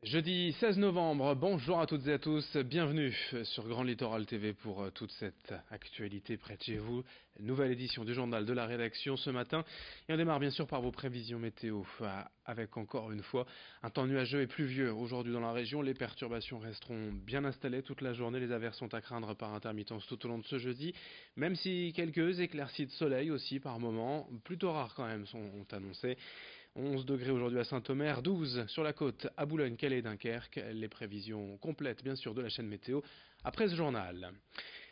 Jeudi 16 novembre, bonjour à toutes et à tous, bienvenue sur Grand Littoral TV pour toute cette actualité près de chez vous. Nouvelle édition du journal de la rédaction ce matin et on démarre bien sûr par vos prévisions météo avec encore une fois un temps nuageux et pluvieux aujourd'hui dans la région. Les perturbations resteront bien installées toute la journée, les averses sont à craindre par intermittence tout au long de ce jeudi, même si quelques éclaircies de soleil aussi par moments, plutôt rares quand même, sont annoncées. 11 degrés aujourd'hui à Saint-Omer, 12 sur la côte à Boulogne, Calais et Dunkerque. Les prévisions complètes bien sûr de la chaîne météo après ce journal.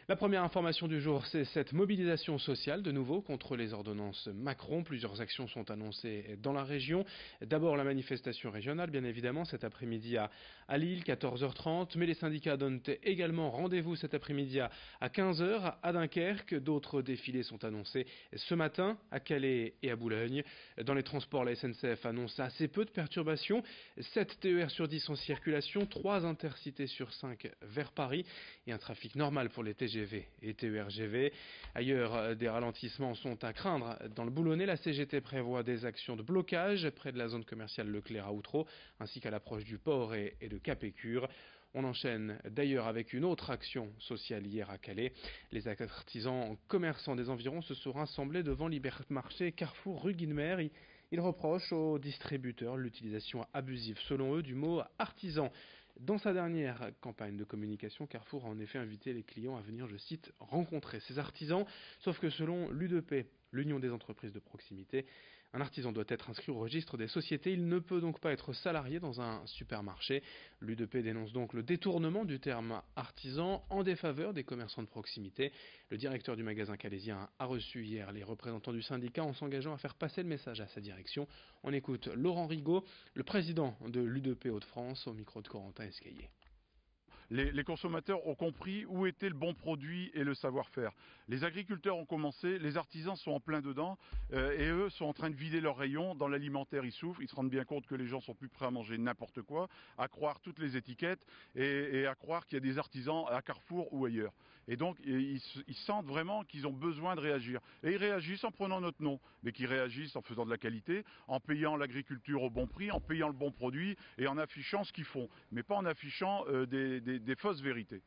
La première information du jour, c'est cette mobilisation sociale de nouveau contre les ordonnances Macron. Plusieurs actions sont annoncées dans la région. D'abord la manifestation régionale, bien évidemment, cet après-midi à Lille, 14h30. Mais les syndicats donnent également rendez-vous cet après-midi à 15h à Dunkerque. D'autres défilés sont annoncés ce matin à Calais et à Boulogne. Dans les transports, la SNCF annonce assez peu de perturbations. 7 TER sur 10 en circulation, 3 intercités sur 5 vers Paris et un trafic normal pour les TGV et TER-GV. Ailleurs, des ralentissements sont à craindre. Dans le Boulonnais, la CGT prévoit des actions de blocage près de la zone commerciale Leclerc à Outreau, ainsi qu'à l'approche du port et de Capécure. On enchaîne d'ailleurs avec une autre action sociale hier à Calais. Les artisans commerçants des environs se sont rassemblés devant l'hypermarché Carrefour rue Guilmer. Ils reprochent aux distributeurs l'utilisation abusive, selon eux, du mot artisan. Dans sa dernière campagne de communication, Carrefour a en effet invité les clients à venir, je cite, rencontrer ces artisans, sauf que selon l'UDP, l'Union des entreprises de proximité, un artisan doit être inscrit au registre des sociétés, il ne peut donc pas être salarié dans un supermarché. L'UDP dénonce donc le détournement du terme artisan en défaveur des commerçants de proximité. Le directeur du magasin calaisien a reçu hier les représentants du syndicat en s'engageant à faire passer le message à sa direction. On écoute Laurent Rigaud, le président de l'UDP Hauts-de-France, au micro de Corentin Escaillé. Les consommateurs ont compris où était le bon produit et le savoir-faire. Les agriculteurs ont commencé, les artisans sont en plein dedans et eux sont en train de vider leurs rayons. Dans l'alimentaire, ils souffrent, ils se rendent bien compte que les gens sont plus prêts à manger n'importe quoi, à croire toutes les étiquettes et à croire qu'il y a des artisans à Carrefour ou ailleurs. Et donc ils sentent vraiment qu'ils ont besoin de réagir. Et ils réagissent en prenant notre nom, mais qu'ils réagissent en faisant de la qualité, en payant l'agriculture au bon prix, en payant le bon produit et en affichant ce qu'ils font, mais pas en affichant des fausses vérités.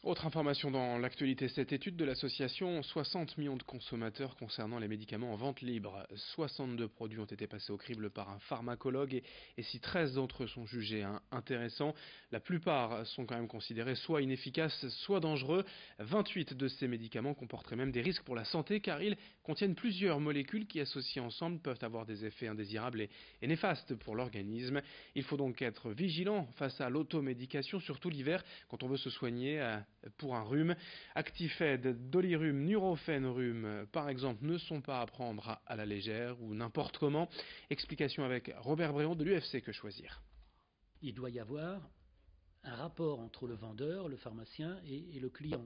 Autre information dans l'actualité, cette étude de l'association 60 millions de consommateurs concernant les médicaments en vente libre. 62 produits ont été passés au crible par un pharmacologue et si 13 d'entre eux sont jugés intéressants, la plupart sont quand même considérés soit inefficaces, soit dangereux. 28 de ces médicaments comporteraient même des risques pour la santé car ils contiennent plusieurs molécules qui associées ensemble peuvent avoir des effets indésirables et néfastes pour l'organisme. Il faut donc être vigilant face à l'automédication, surtout l'hiver quand on veut se soigner pour un rhume. Actifed, Dolirum, Nurofen rhume, par exemple, ne sont pas à prendre à la légère ou n'importe comment. Explication avec Robert Bréon de l'UFC Que Choisir. Il doit y avoir un rapport entre le vendeur, le pharmacien et le client.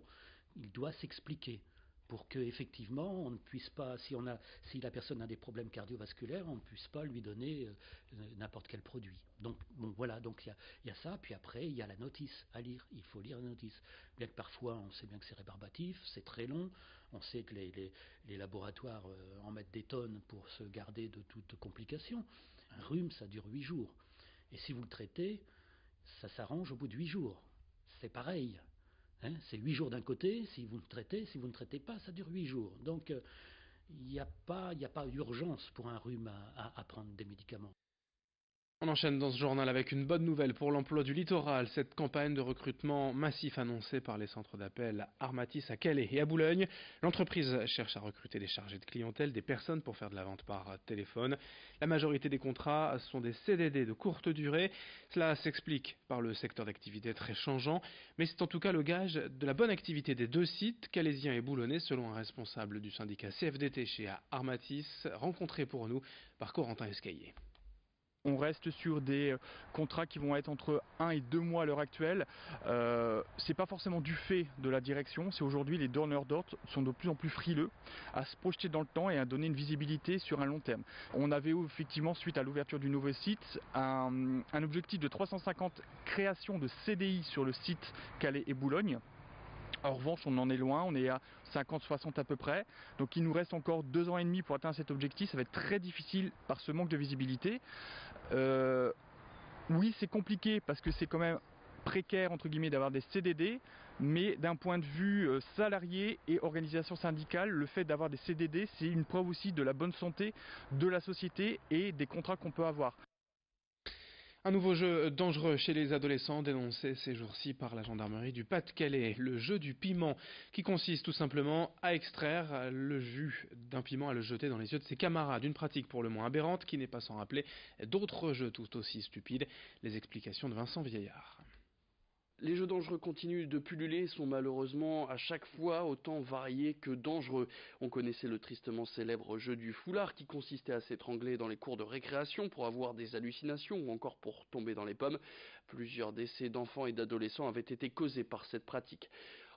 Il doit s'expliquer pour que effectivement on ne puisse pas, si la personne a des problèmes cardiovasculaires, on ne puisse pas lui donner n'importe quel produit. Donc bon voilà, donc il y a ça, puis après il y a la notice à lire. Il faut lire la notice. Bien que parfois on sait bien que c'est rébarbatif, c'est très long, on sait que les laboratoires en mettent des tonnes pour se garder de toute complication. Un rhume, ça dure 8 jours. Et si vous le traitez, ça s'arrange au bout de 8 jours. C'est pareil. C'est 8 jours d'un côté, si vous ne traitez pas, ça dure 8 jours. Donc il n'y a pas d'urgence pour un rhume à prendre des médicaments. On enchaîne dans ce journal avec une bonne nouvelle pour l'emploi du littoral. Cette campagne de recrutement massif annoncée par les centres d'appel Armatis à Calais et à Boulogne. L'entreprise cherche à recruter des chargés de clientèle, des personnes pour faire de la vente par téléphone. La majorité des contrats sont des CDD de courte durée. Cela s'explique par le secteur d'activité très changeant, mais c'est en tout cas le gage de la bonne activité des deux sites, calaisien et boulonnais, selon un responsable du syndicat CFDT chez Armatis, rencontré pour nous par Corentin Escaillé. On reste sur des contrats qui vont être entre 1 et 2 mois à l'heure actuelle. C'est pas forcément du fait de la direction, c'est aujourd'hui les donneurs d'ordre sont de plus en plus frileux à se projeter dans le temps et à donner une visibilité sur un long terme. On avait effectivement, suite à l'ouverture du nouveau site, un objectif de 350 créations de CDI sur le site Calais et Boulogne. En revanche, on en est loin, on est à 50-60 à peu près. Donc il nous reste encore 2 ans et demi pour atteindre cet objectif. Ça va être très difficile par ce manque de visibilité. Oui, c'est compliqué parce que c'est quand même précaire entre guillemets d'avoir des CDD, mais d'un point de vue salarié et organisation syndicale, le fait d'avoir des CDD, c'est une preuve aussi de la bonne santé de la société et des contrats qu'on peut avoir. Un nouveau jeu dangereux chez les adolescents dénoncé ces jours-ci par la gendarmerie du Pas-de-Calais, le jeu du piment, qui consiste tout simplement à extraire le jus d'un piment, à le jeter dans les yeux de ses camarades. Une pratique pour le moins aberrante qui n'est pas sans rappeler d'autres jeux tout aussi stupides. Les explications de Vincent Vieillard. Les jeux dangereux continuent de pulluler, sont malheureusement à chaque fois autant variés que dangereux. On connaissait le tristement célèbre jeu du foulard qui consistait à s'étrangler dans les cours de récréation pour avoir des hallucinations ou encore pour tomber dans les pommes. Plusieurs décès d'enfants et d'adolescents avaient été causés par cette pratique.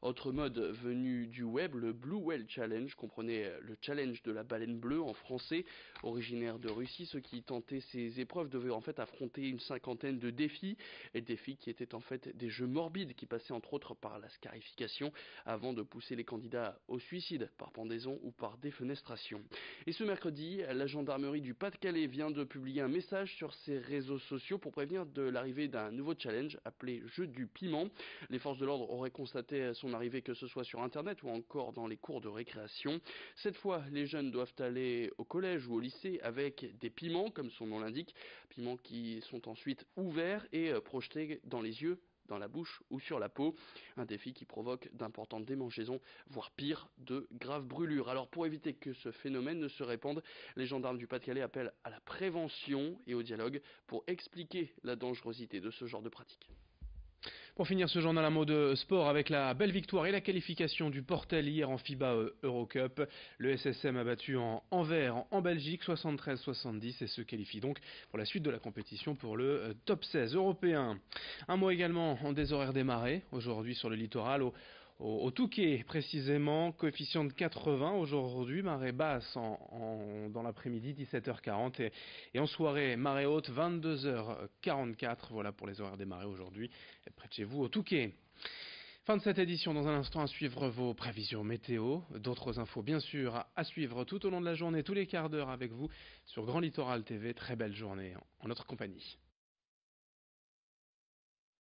Autre mode venu du web, le Blue Whale Challenge, comprenait le challenge de la baleine bleue en français. Originaire de Russie, ceux qui tentaient ces épreuves devaient en fait affronter une cinquantaine de défis, et défis qui étaient en fait des jeux morbides qui passaient entre autres par la scarification avant de pousser les candidats au suicide par pendaison ou par défenestration. Et ce mercredi, la gendarmerie du Pas-de-Calais vient de publier un message sur ses réseaux sociaux pour prévenir de l'arrivée d'un nouveau challenge appelé Jeu du piment. Les forces de l'ordre auraient constaté son arrivée que ce soit sur internet ou encore dans les cours de récréation. Cette fois, les jeunes doivent aller au collège ou au lycée avec des piments, comme son nom l'indique, piments qui sont ensuite ouverts et projetés dans les yeux, dans la bouche ou sur la peau. Un défi qui provoque d'importantes démangeaisons, voire pire, de graves brûlures. Alors pour éviter que ce phénomène ne se répande, les gendarmes du Pas-de-Calais appellent à la prévention et au dialogue pour expliquer la dangerosité de ce genre de pratique. Pour finir ce journal, un mot de sport avec la belle victoire et la qualification du Portel hier en FIBA Eurocup. Le SSM a battu en Anvers en Belgique 73-70 et se qualifie donc pour la suite de la compétition pour le top 16 européen. Un mot également des horaires des marées aujourd'hui sur le littoral au Touquet précisément, coefficient de 80 aujourd'hui, marée basse dans l'après-midi 17h40 et en soirée marée haute 22h44, voilà pour les horaires des marées aujourd'hui près de chez vous au Touquet. Fin de cette édition, dans un instant à suivre vos prévisions météo, d'autres infos bien sûr à suivre tout au long de la journée, tous les quarts d'heure avec vous sur Grand Littoral TV. Très belle journée en notre compagnie.